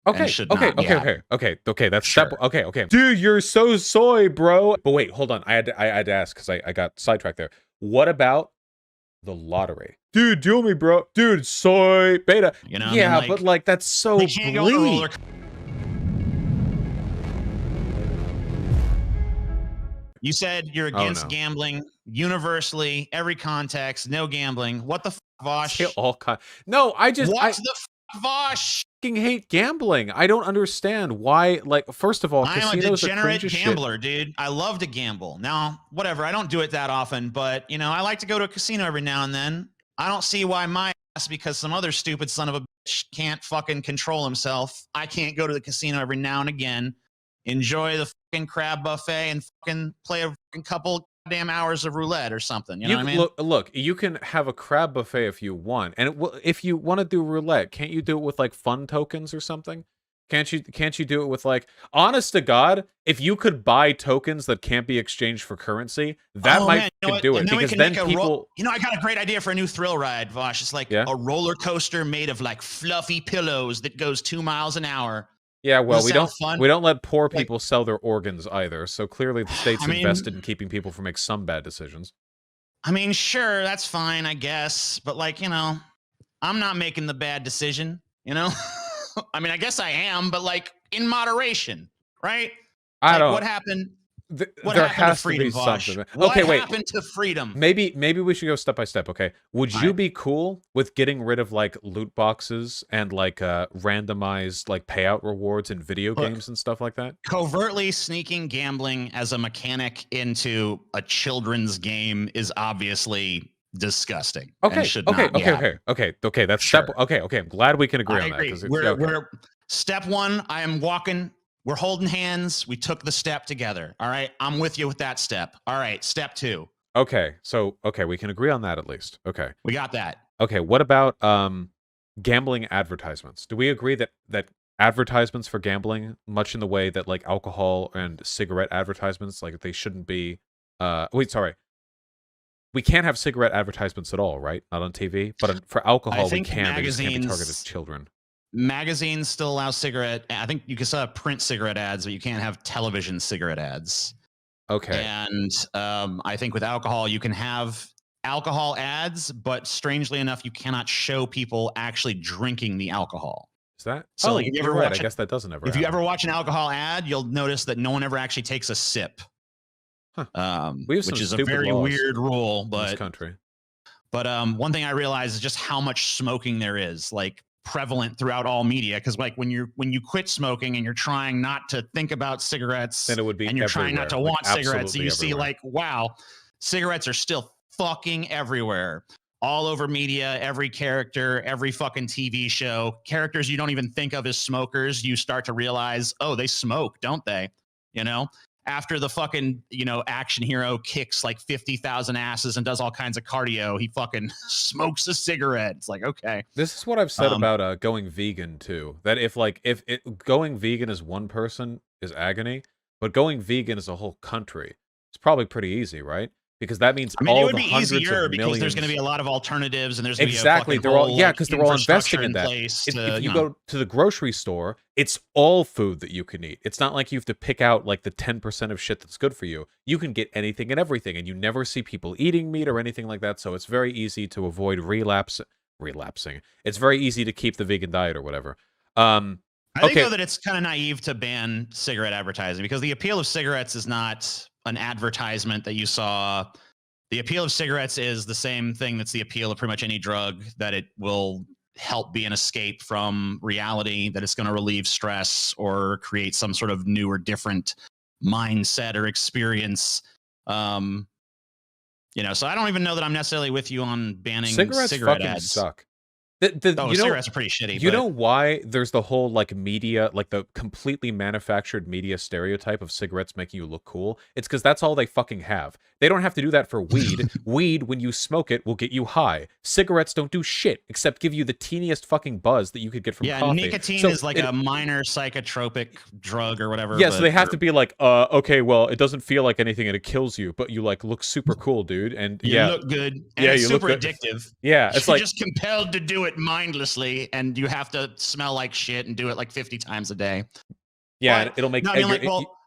Okay, and should not be happening. okay. That's Sure. step. Okay. Dude, you're so soy, bro. But wait, hold on. I had to ask because I got sidetracked there. What about the lottery? Dude, do me, bro. Dude, soy beta. You know, Yeah, I mean, like, but like that's so they can't go on a roller. bleak. You said you're against gambling universally, every context, no gambling. What the f, Vaush? No, I just What the f, Vaush? fucking hate gambling. I don't understand why. Like, first of all, I'm a degenerate gambler, shit. dude. I love to gamble. Now, whatever. I don't do it that often, but you know, I like to go to a casino every now and then. I don't see why my ass, because some other stupid son of a bitch can't fucking control himself. I can't go to the casino every now and again, enjoy the fucking crab buffet, and fucking play a fucking couple damn hours of roulette or something. You know what I mean? Look, you can have a crab buffet if you want, and if you want to do roulette, can't you do it with like fun tokens or something? Can't you do it with like, honest to God, if you could buy tokens that can't be exchanged for currency, that might do it, because then people. You know, I got a great idea for a new thrill ride, Vaush. It's like a roller coaster made of like fluffy pillows that goes 2 miles an hour. Yeah, well, we don't let poor people sell their organs either. So clearly the state's invested in keeping people from making some bad decisions. I mean, sure, that's fine, I guess. But like, you know, I'm not making the bad decision, you know? I mean, I guess I am, but like in moderation, right? I don't. What happened? What happened to freedom, Vaush? Okay, wait. What happened to freedom? Maybe we should go step by step. Okay, would you be cool with getting rid of like loot boxes and like randomized like payout rewards in video games and stuff like that? Covertly sneaking gambling as a mechanic into a children's game is obviously disgusting. Okay. That's step. Okay. I'm glad we can agree on that. We're step one. I am walking. We're holding hands. We took the step together. All right. I'm with you with that step. All right. Step two. Okay. So, we can agree on that at least. Okay. We got that. Okay. What about gambling advertisements? Do we agree that advertisements for gambling, much in the way that like alcohol and cigarette advertisements, like they shouldn't be, we can't have cigarette advertisements at all, right? Not on TV, but for alcohol, we can. They just can't be targeted at children. Magazines still allow cigarette. I think you can still have print cigarette ads, but you can't have television cigarette ads. Okay. And I think with alcohol, you can have alcohol ads, but strangely enough, you cannot show people actually drinking the alcohol. Is that? So like, if you ever I guess that doesn't ever. If you ever watch an alcohol ad, you'll notice that no one ever actually takes a sip. Which is a very weird rule, but in this country. But one thing I realized is just how much smoking there is, like prevalent throughout all media. Because like when you quit smoking and you're trying not to think about cigarettes, then it would be and you're trying not to want cigarettes, so you see everywhere. like, wow, cigarettes are still fucking everywhere, all over media. Every character, every fucking TV show, characters you don't even think of as smokers, you start to realize, oh, they smoke, don't they? You know. After the fucking, you know, action hero kicks like 50,000 asses and does all kinds of cardio, he fucking smokes a cigarette. It's like, okay. This is what I've said about going vegan too. That if going vegan as one person is agony, but going vegan as a whole country, it's probably pretty easy, right? Because that means it would be easier because there's going to be a lot of alternatives, and there's going to be exactly they're all because they're all investing in that. If you go to the grocery store, it's all food that you can eat. It's not like you have to pick out like the 10% of shit that's good for you. You can get anything and everything, and you never see people eating meat or anything like that. So it's very easy to avoid relapsing. It's very easy to keep the vegan diet or whatever. I think though that it's kind of naive to ban cigarette advertising, because the appeal of cigarettes is not an advertisement that you saw. The appeal of cigarettes is the same thing that's the appeal of pretty much any drug, that it will help be an escape from reality, that it's going to relieve stress or create some sort of new or different mindset or experience. You know, so I don't even know that I'm necessarily with you on banning cigarette fucking ads. Suck. Cigarettes are pretty shitty. You know why there's the whole like media, like the completely manufactured media stereotype of cigarettes making you look cool? It's because that's all they fucking have. They don't have to do that for weed. Weed, when you smoke it, will get you high. Cigarettes don't do shit except give you the teeniest fucking buzz that you could get from coffee. Yeah, nicotine is like a minor psychotropic drug or whatever. Yeah, so they have to be like, okay, well, it doesn't feel like anything and it kills you, but you like look super cool, dude. And you look good. And it's super addictive. Yeah, it's You're like just compelled to do it. it mindlessly, and you have to smell like shit and do it like 50 times a day. Yeah, and it'll make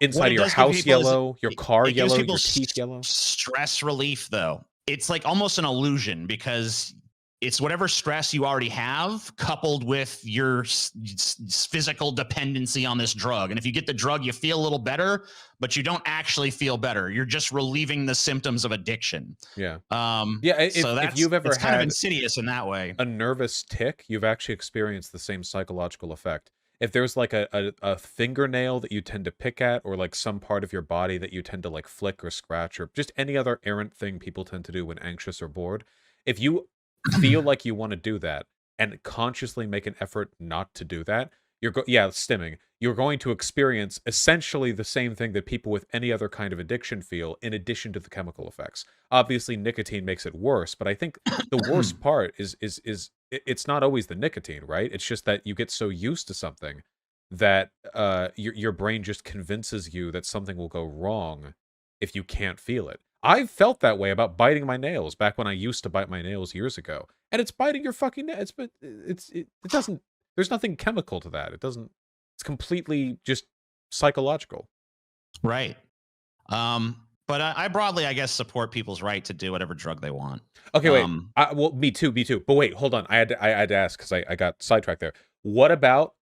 inside of your house yellow, your car yellow, your teeth yellow. Stress relief, though. It's like almost an illusion because it's whatever stress you already have coupled with your physical dependency on this drug. And if you get the drug, you feel a little better, but you don't actually feel better. You're just relieving the symptoms of addiction. Yeah. If you've ever had kind of insidious in that way, a nervous tick, you've actually experienced the same psychological effect. If there's like a fingernail that you tend to pick at, or like some part of your body that you tend to like flick or scratch, or just any other errant thing people tend to do when anxious or bored, if you feel like you want to do that and consciously make an effort not to do that, stimming, you're going to experience essentially the same thing that people with any other kind of addiction feel, in addition to the chemical effects. Obviously, nicotine makes it worse, but I think the worst part is it's not always the nicotine, right? It's just that you get so used to something that your brain just convinces you that something will go wrong if you can't feel it. I've felt that way about biting my nails back when I used to bite my nails years ago, and it's biting your fucking nails. But it doesn't. There's nothing chemical to that. It doesn't. It's completely just psychological. Right. But I broadly, I guess, support people's right to do whatever drug they want. Okay, wait. Well, me too. But wait, hold on. I had to ask because I got sidetracked there. What about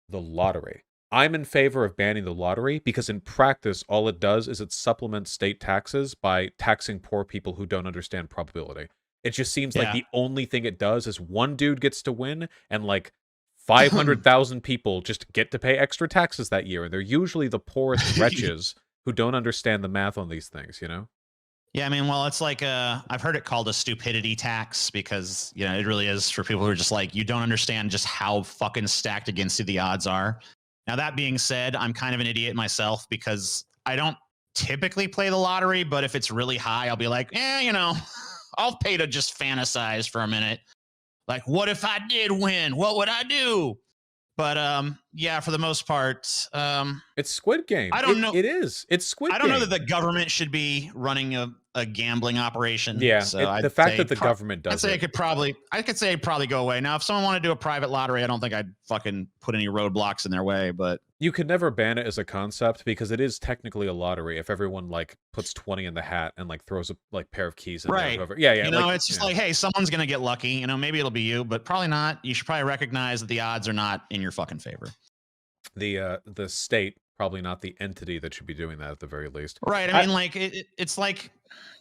the lottery? I'm in favor of banning the lottery because in practice, all it does is it supplements state taxes by taxing poor people who don't understand probability. It just seems like the only thing it does is one dude gets to win and like 500,000 people just get to pay extra taxes that year. And they're usually the poorest wretches who don't understand the math on these things, you know? Yeah, I mean, well, it's like I've heard it called a stupidity tax because, you know, it really is for people who are just like, you don't understand just how fucking stacked against you the odds are. Now, that being said, I'm kind of an idiot myself because I don't typically play the lottery, but if it's really high, I'll be like, you know, I'll pay to just fantasize for a minute. Like, what if I did win? What would I do? But yeah, for the most part, it's Squid Game. I don't know. It is. It's Squid Game. I don't know that the government should be running a gambling operation. Yeah, so the fact that the government does I could say it'd probably go away. Now, if someone wanted to do a private lottery, I don't think I'd fucking put any roadblocks in their way. But you could never ban it as a concept because it is technically a lottery. If everyone like puts 20 in the hat and like throws a like pair of keys in right, there, yeah. You know, it's just like, hey, someone's gonna get lucky. You know, maybe it'll be you, but probably not. You should probably recognize that the odds are not in your fucking favor. The state, probably not the entity that should be doing that at the very least. Right. I mean, like it's like,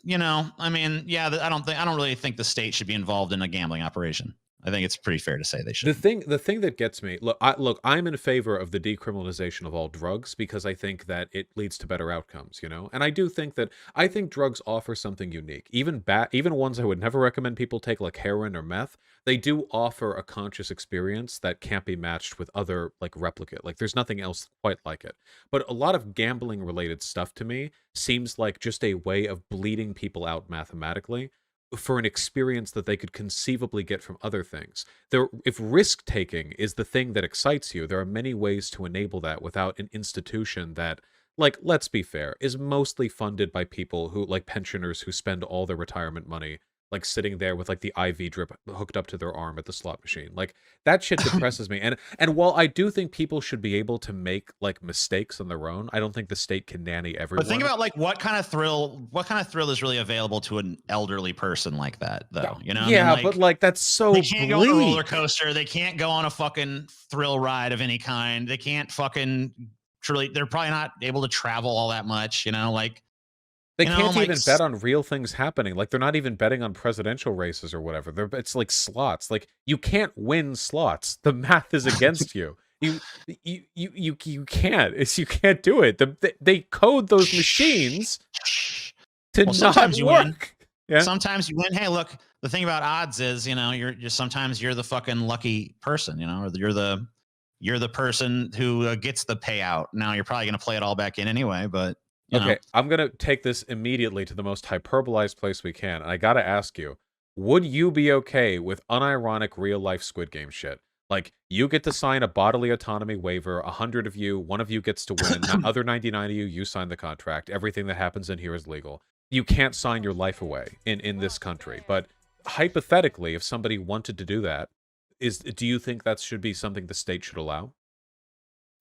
you know, I mean, yeah, I don't really think the state should be involved in a gambling operation. I think it's pretty fair to say they should. The thing that gets me, I'm in favor of the decriminalization of all drugs because I think that it leads to better outcomes, you know? And I think drugs offer something unique. Even ones I would never recommend people take, like heroin or meth, they do offer a conscious experience that can't be matched with other like replicate. Like there's nothing else quite like it. But a lot of gambling related stuff to me seems like just a way of bleeding people out mathematically for an experience that they could conceivably get from other things. If risk-taking is the thing that excites you, there are many ways to enable that without an institution that, like, let's be fair, is mostly funded by people who, like pensioners who spend all their retirement money like sitting there with like the IV drip hooked up to their arm at the slot machine. Like that shit depresses me. And while I do think people should be able to make like mistakes on their own, I don't think the state can nanny everyone. But think about like what kind of thrill is really available to an elderly person like that, though. You know? Yeah, I mean, like, but like that's so they can't go on a roller coaster. They can't go on a fucking thrill ride of any kind. They can't fucking truly. They're probably not able to travel all that much. You know, like. They can't even bet on real things happening. Like they're not even betting on presidential races or whatever. It's like slots. Like you can't win slots. The math is against you. You can't. You can't do it. They code those machines to not work. Yeah. Sometimes you win. Hey, look. The thing about odds is, you know, sometimes you're the fucking lucky person. You know, or you're the person who gets the payout. Now you're probably going to play it all back in anyway, but. Okay, I'm going to take this immediately to the most hyperbolized place we can. And I got to ask you, would you be okay with unironic real-life Squid Game shit? Like, you get to sign a bodily autonomy waiver, 100 of you, one of you gets to win, the other 99 of you sign the contract. Everything that happens in here is legal. You can't sign your life away in this country. But hypothetically, if somebody wanted to do that, do you think that should be something the state should allow?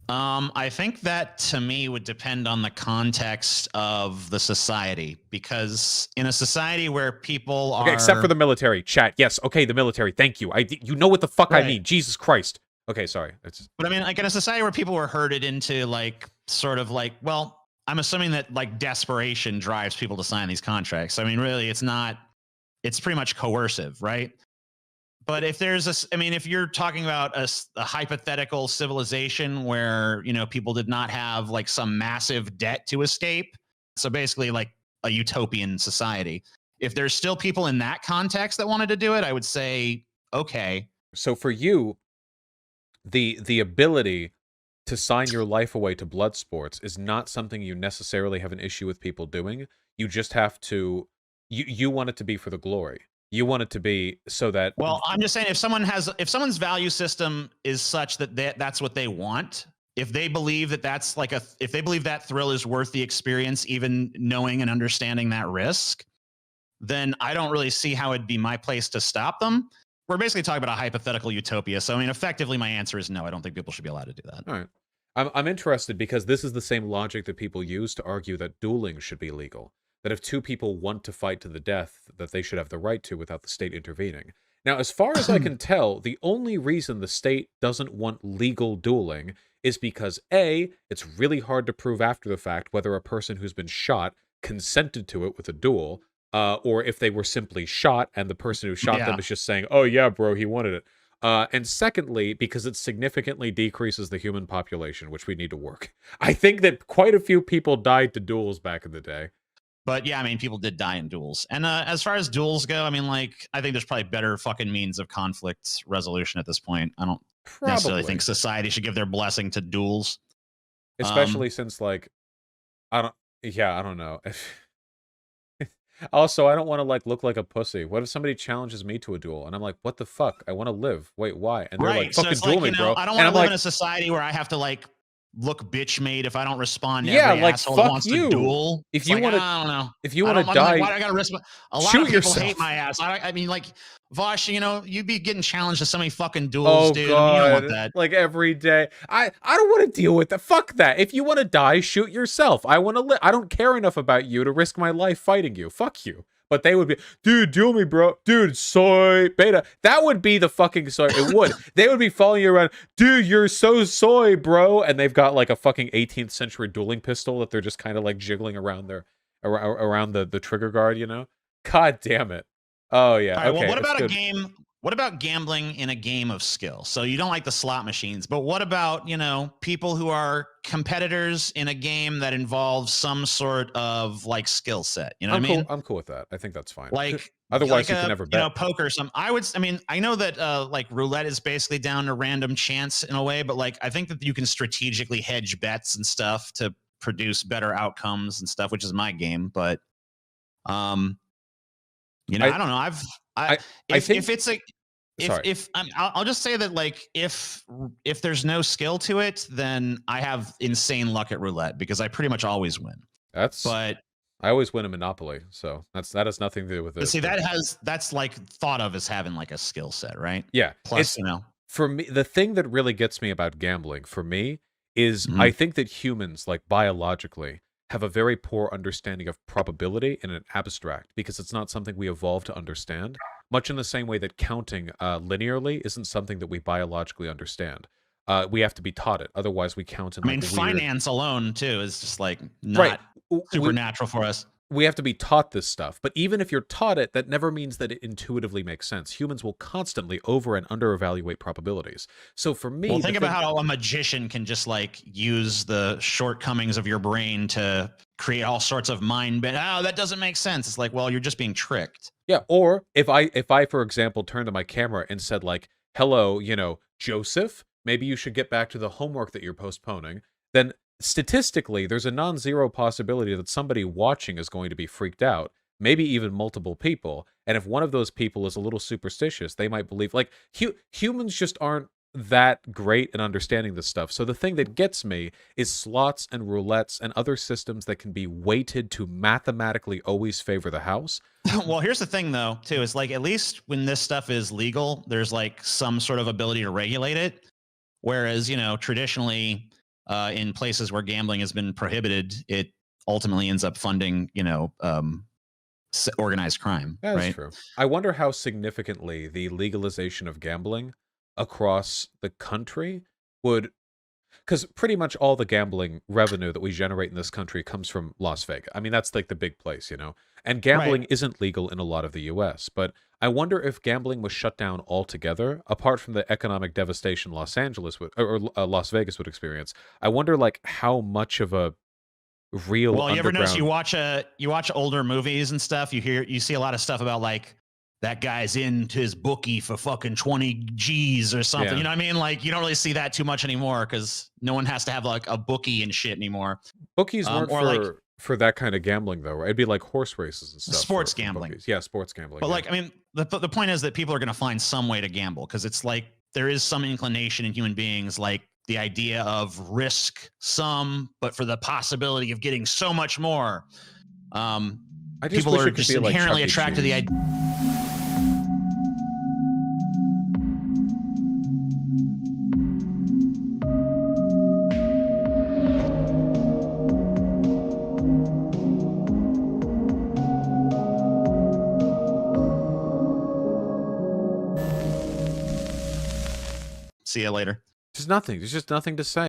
I think that to me would depend on the context of the society, because in a society where people are, okay, except for the military. Chat, yes, okay, the military. Thank you. You know what the fuck I mean. Jesus Christ. Okay, sorry. But I mean, like in a society where people were herded into like sort of like, well, I'm assuming that like desperation drives people to sign these contracts. I mean, really, it's pretty much coercive, right? But if there's if you're talking about a hypothetical civilization where, people did not have like some massive debt to escape, so basically like a utopian society, if there's still people in that context that wanted to do it, I would say, okay. So for you, the ability to sign your life away to blood sports is not something you necessarily have an issue with people doing. You just have to, you want it to be for the glory. You want it to be so that... Well, I'm just saying, if someone's value system is such that that's what they want, if they believe that if they believe that thrill is worth the experience, even knowing and understanding that risk, then I don't really see how it'd be my place to stop them. We're basically talking about a hypothetical utopia. So, I mean, effectively, my answer is no. I don't think people should be allowed to do that. All right. I'm interested because this is the same logic that people use to argue that dueling should be legal. That if two people want to fight to the death, that they should have the right to without the state intervening. Now, as far as I can tell, the only reason the state doesn't want legal dueling is because, A, it's really hard to prove after the fact whether a person who's been shot consented to it with a duel, or if they were simply shot and the person who shot them is just saying, oh yeah, bro, he wanted it. And secondly, because it significantly decreases the human population, which we need to work. I think that quite a few people died to duels back in the day. But yeah, I mean, people did die in duels. And as far as duels go, I mean, like, I think there's probably better fucking means of conflict resolution at this point. I don't necessarily think society should give their blessing to duels. Especially since, like, I don't know. Also, I don't want to like look like a pussy. What if somebody challenges me to a duel and I'm like, what the fuck? I want to live. Wait, why? And they're like, fucking duel me, bro. I don't want to live in a society where I have to like look bitch made if I don't respond to every like, asshole that wants to duel. If you want to, I don't know. If you want to die, why do I gotta risk? A lot of people hate my ass. I mean, like, Vaush, you'd be getting challenged to so many fucking duels, dude. God. You don't want that. Like every day. I don't want to deal with that. Fuck that. If you want to die, shoot yourself. I want to live. I don't care enough about you to risk my life fighting you. Fuck you. But they would be, dude, duel me, bro. Dude, soy, beta. That would be the fucking soy. It would. They would be following you around. Dude, you're so soy, bro. And they've got like a fucking 18th century dueling pistol that they're just kind of like jiggling around around the trigger guard, God damn it. Oh, yeah. All right, okay. Well, what about a game? What about gambling in a game of skill? So you don't like the slot machines, but what about, people who are competitors in a game that involves some sort of like skill set? You know what I mean? I'm cool with that. I think that's fine. Like, otherwise you can never bet. Poker. I know that like roulette is basically down to random chance in a way, but like I think that you can strategically hedge bets and stuff to produce better outcomes and stuff, which is my game. But I don't know. I'll just say that like if there's no skill to it, then I have insane luck at roulette because I pretty much always win. I always win a Monopoly, so that has nothing to do with it. See, that's like thought of as having like a skill set, right? Yeah. Plus, for me, the thing that really gets me about gambling for me is I think that humans, like biologically, have a very poor understanding of probability in an abstract because it's not something we evolved to understand. Much in the same way that counting linearly isn't something that we biologically understand. We have to be taught it. Otherwise, we count in finance alone, too, is just like not supernatural for us. We have to be taught this stuff. But even if you're taught it, that never means that it intuitively makes sense. Humans will constantly over and under evaluate probabilities. So for me... Well, think about how a magician can just like use the shortcomings of your brain to create all sorts of mind... that doesn't make sense. It's like, well, you're just being tricked. Yeah, or if I, for example, turned to my camera and said like, hello, Joseph, maybe you should get back to the homework that you're postponing, then statistically, there's a non-zero possibility that somebody watching is going to be freaked out, maybe even multiple people. And if one of those people is a little superstitious, they might believe, like, humans just aren't that great at understanding this stuff. So the thing that gets me is slots and roulettes and other systems that can be weighted to mathematically always favor the house. Well, here's the thing, though, too, is like, at least when this stuff is legal, there's like some sort of ability to regulate it. Whereas, you know, traditionally in places where gambling has been prohibited, it ultimately ends up funding, you know, organized crime. That's right? true. I wonder how significantly the legalization of gambling across the country would, because pretty much all the gambling revenue that we generate in this country comes from Las Vegas. I mean, that's like the big place, you know? And gambling isn't legal in a lot of the US. But I wonder if gambling was shut down altogether, apart from the economic devastation Los Angeles would, or Las Vegas would experience. I wonder, like, how much of a real Well, you ever notice underground... you watch older movies and stuff, you see a lot of stuff about like that guy's into his bookie for fucking 20 G's or something. Yeah. You know what I mean? Like, you don't really see that too much anymore because no one has to have like a bookie and shit anymore. Bookies weren't for that kind of gambling, though, right? It'd be like horse races and stuff. Sports gambling. Yeah, sports gambling. But like, I mean, the point is that people are going to find some way to gamble because it's like there is some inclination in human beings, like the idea of risk some, but for the possibility of getting so much more. People are just inherently like attracted to the idea. See you later. There's nothing. There's just nothing to say.